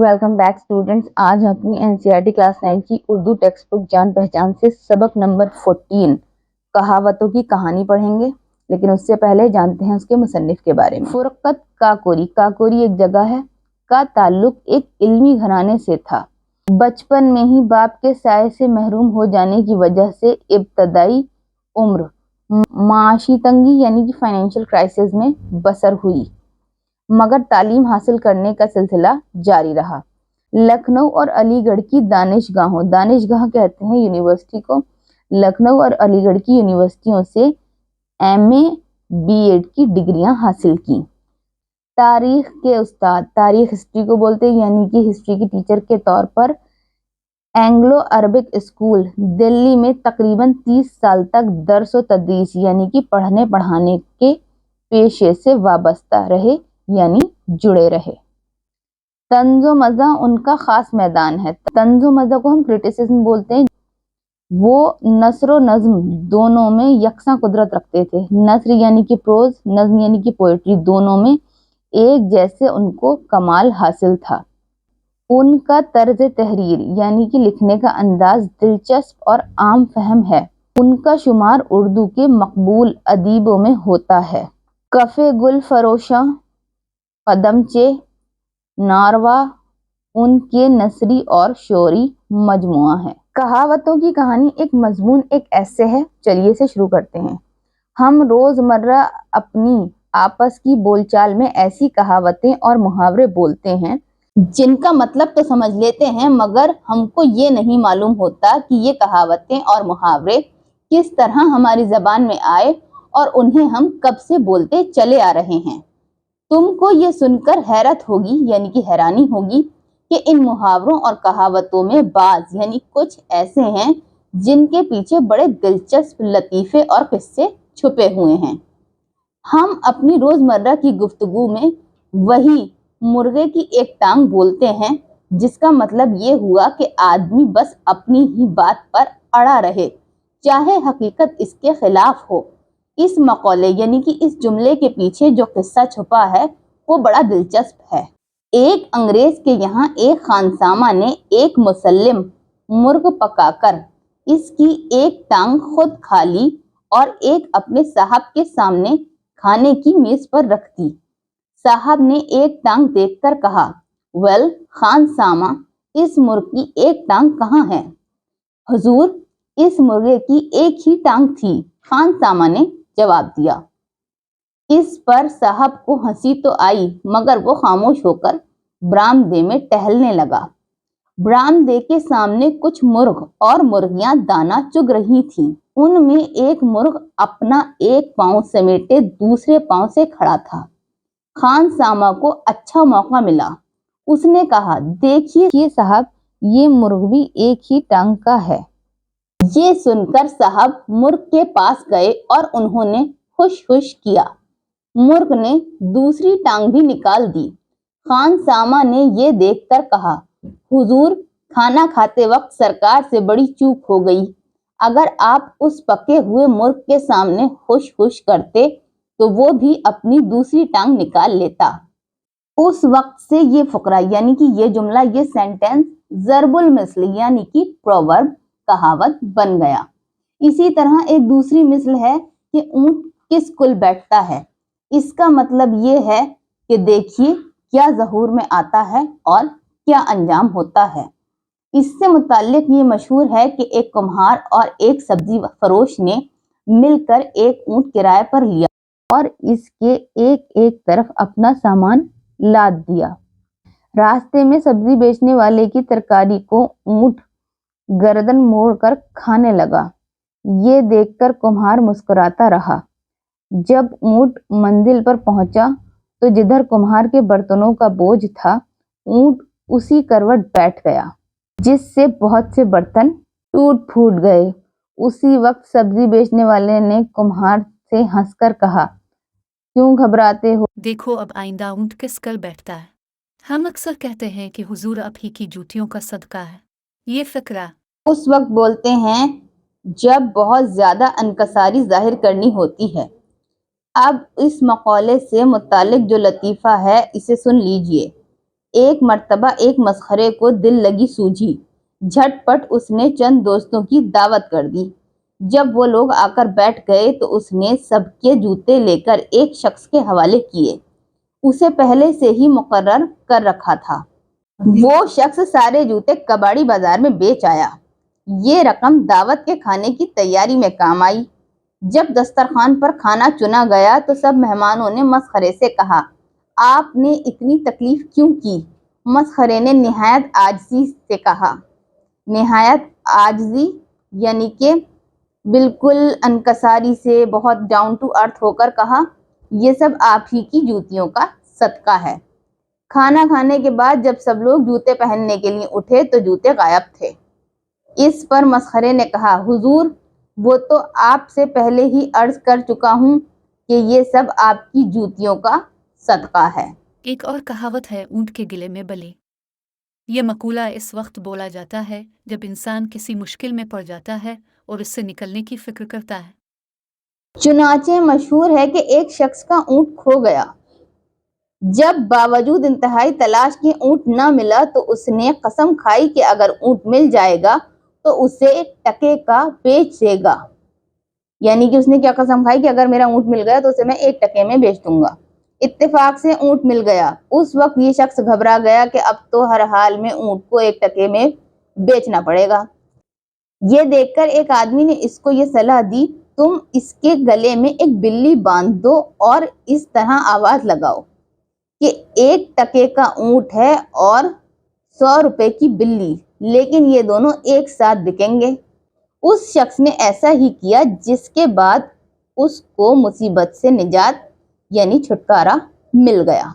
Welcome back students. आज हम अपनी एनसीईआरटी क्लास 9 की उर्दू टेक्स्ट बुक जान पहचान से सबक नंबर 14 कहावतों की कहानी पढ़ेंगे। लेकिन उससे पहले जानते हैं उसके मुसन्निफ के बारे में। फुरकत काकोरी, काकोरी एक जगह है, का ताल्लुक एक इल्मी घराने से था। बचपन में ही बाप के साये से महरूम हो जाने की वजह से इब्तदाई उम्र माशी तंगी यानी कि फाइनेंशियल क्राइसिस में बसर हुई, मगर तालीम हासिल करने का सिलसिला जारी रहा। लखनऊ और अलीगढ़ की दानिशगाह कहते हैं यूनिवर्सिटी को, लखनऊ और अलीगढ़ की यूनिवर्सिटियों से एमए बीएड की डिग्रियां हासिल की। तारीख के उस्ताद, तारीख हिस्ट्री को बोलते हैं, यानी कि हिस्ट्री की टीचर के तौर पर एंग्लो अरबिक स्कूल दिल्ली में तकरीबन 30 साल तक दर्स व तदरीस यानी कि पढ़ने पढ़ाने के पेशे से वाबस्ता रहे, यानी जुड़े रहे। तंज़ो मज़ा उनका खास मैदान है। तंज़ो मज़ा को हम क्रिटिसिज्म बोलते हैं। वो नस्र और नज्म दोनों में यकसा कुदरत रखते थे। नस्र यानी कि प्रोज, नज्म यानी कि पोएट्री, दोनों में एक जैसे उनको कमाल हासिल था। उनका तर्ज तहरीर यानी कि लिखने का अंदाज दिलचस्प और आम फहम है। उनका शुमार उर्दू के मकबूल अदीबों में होता है। कफ़े गुल फरोशा, कदमचे, नारवा उनके नसरी और शोरी मजमुआ है। कहावतों की कहानी एक मजमून, एक ऐसे है। चलिए से शुरू करते हैं। हम रोजमर्रा अपनी आपस की बोलचाल में ऐसी कहावतें और मुहावरे बोलते हैं जिनका मतलब तो समझ लेते हैं, मगर हमको ये नहीं मालूम होता कि ये कहावतें और मुहावरे किस तरह हमारी जबान में आए और उन्हें हम कब से बोलते चले आ रहे हैं। तुमको ये सुनकर हैरत होगी यानी कि हैरानी होगी कि इन मुहावरों और कहावतों में बाज यानी कुछ ऐसे हैं जिनके पीछे बड़े दिलचस्प लतीफे और किस्से छुपे हुए हैं। हम अपनी रोजमर्रा की गुफ्तगू में वही मुर्गे की एक टांग बोलते हैं, जिसका मतलब ये हुआ कि आदमी बस अपनी ही बात पर अड़ा रहे, चाहे हकीकत इसके खिलाफ हो। इस मकौले यानी कि इस जुमले के पीछे जो किस्सा छुपा है वो बड़ा दिलचस्प है। एक अंग्रेज के यहाँ एक खानसामा ने एक मुसल्लिम मुर्ग पकाकर इसकी एक टांग खुद खा ली और एक अपने साहब के सामने खाने की मेज पर रख दी। साहब ने एक टांग देखकर कहा, वेल खानसामा, इस मुर्ग की एक टांग कहाँ है? हुजूर, इस मुर्गे की एक ही टांग थी, खानसामा ने जवाब दिया। इस पर साहब को हंसी तो आई, मगर वो खामोश होकर बरामदे में टहलने लगा। बरामदे के सामने कुछ मुर्ग और मुर्गियां दाना चुग रही थीं। उनमें एक मुर्ग अपना एक पांव समेटे दूसरे पांव से खड़ा था। खानसामा को अच्छा मौका मिला। उसने कहा, देखिए साहब, ये मुर्ग भी एक ही टांग का है। ये सुनकर साहब मुर्ग के पास गए और उन्होंने खुश खुश किया। मुर्ग ने दूसरी टांग भी निकाल दी। खानसामा ने ये देखकर कहा, हुजूर, खाना खाते वक्त सरकार से बड़ी चूक हो गई। अगर आप उस पके हुए मुर्ग के सामने खुश खुश करते तो वो भी अपनी दूसरी टांग निकाल लेता। उस वक्त से ये फकरा यानी कि ये जुमला, ये सेंटेंस जरबुल मिसल यानी कि प्रोवर्ब, कहावत बन गया। इसी तरह एक दूसरी मिसल है कि ऊंट किस कुल बैठता है। इसका मतलब ये है कि देखिए क्या ज़हूर में आता है और क्या अंजाम होता है। इससे मुताल्लिक ये मशहूर है कि एक कुम्हार और एक सब्जी फरोश ने मिलकर एक ऊंट किराए पर लिया और इसके एक एक तरफ अपना सामान लाद दिया। रास्ते में सब्जी बेचने वाले की तरकारी को ऊंट गर्दन मोड़कर खाने लगा। ये देखकर कुम्हार मुस्कुराता रहा। जब ऊंट मंजिल पर पहुंचा तो जिधर कुम्हार के बर्तनों का बोझ था, ऊंट उसी करवट बैठ गया, जिससे बहुत से बर्तन टूट फूट गए। उसी वक्त सब्जी बेचने वाले ने कुम्हार से हंसकर कहा, क्यों घबराते हो? देखो अब आइंदा ऊंट किस कल बैठता है। हम अक्सर कहते हैं कि हुजूर आप ही की जूतियों का सदका है। ये फिक्रा उस वक्त बोलते हैं जब बहुत ज्यादा अनकसारी जाहिर करनी होती है। अब इस मकौले से मुतालिक जो लतीफ़ा है इसे सुन लीजिए। ایک مرتبہ ایک مسخرے کو دل لگی سوجھی، جھٹ پٹ اس نے چند دوستوں کی دعوت کر دی۔ جب وہ لوگ آ کر بیٹھ گئے تو اس نے سب کے جوتے لے کر ایک شخص کے حوالے کیے، اسے پہلے سے ہی مقرر کر رکھا تھا۔ وہ شخص سارے جوتے کباڑی بازار میں بیچ آیا۔ یہ رقم دعوت کے کھانے کی تیاری میں کام آئی۔ جب دسترخوان پر کھانا چنا گیا تو سب مہمانوں نے مسخرے سے کہا، آپ نے اتنی تکلیف کیوں کی؟ مسخرے نے نہایت عاجزی سے کہا، نہایت عاجزی یعنی کہ بالکل انکساری سے، بہت ڈاؤن ٹو ارتھ ہو کر کہا، یہ سب آپ ہی کی جوتیوں کا صدقہ ہے۔ کھانا کھانے کے بعد جب سب لوگ جوتے پہننے کے لیے اٹھے تو جوتے غائب تھے۔ اس پر مسخرے نے کہا، حضور وہ تو آپ سے پہلے ہی عرض کر چکا ہوں کہ یہ سب آپ کی جوتیوں کا صدقہ ہے۔ ایک اور کہاوت ہے، اونٹ کے گلے میں بلی۔ یہ مقولہ اس وقت بولا جاتا ہے جب انسان کسی مشکل میں پڑ جاتا ہے اور اس سے نکلنے کی فکر کرتا ہے۔ چنانچہ مشہور ہے کہ ایک شخص کا اونٹ کھو گیا۔ جب باوجود انتہائی تلاش کے اونٹ نہ ملا تو اس نے قسم کھائی کہ اگر اونٹ مل جائے گا تو اسے ٹکے کا بیچ دے گا۔ یعنی کہ اس نے کیا قسم کھائی کہ اگر میرا اونٹ مل گیا تو اسے میں 1 ٹکے میں بیچ دوں گا۔ اتفاق سے اونٹ مل گیا۔ اس وقت یہ شخص گھبرا گیا کہ اب تو ہر حال میں اونٹ کو 1 ٹکے میں بیچنا پڑے گا۔ یہ دیکھ کر ایک آدمی نے اس کو یہ صلاح دی، تم اس کے گلے میں ایک بلی باندھ دو اور اس طرح آواز لگاؤ کہ 1 ٹکے کا اونٹ ہے اور 100 روپے کی بلی، لیکن یہ دونوں ایک ساتھ بکیں گے۔ اس شخص نے ایسا ہی کیا، جس کے بعد اس کو مصیبت سے نجات یعنی چھٹکارا مل گیا۔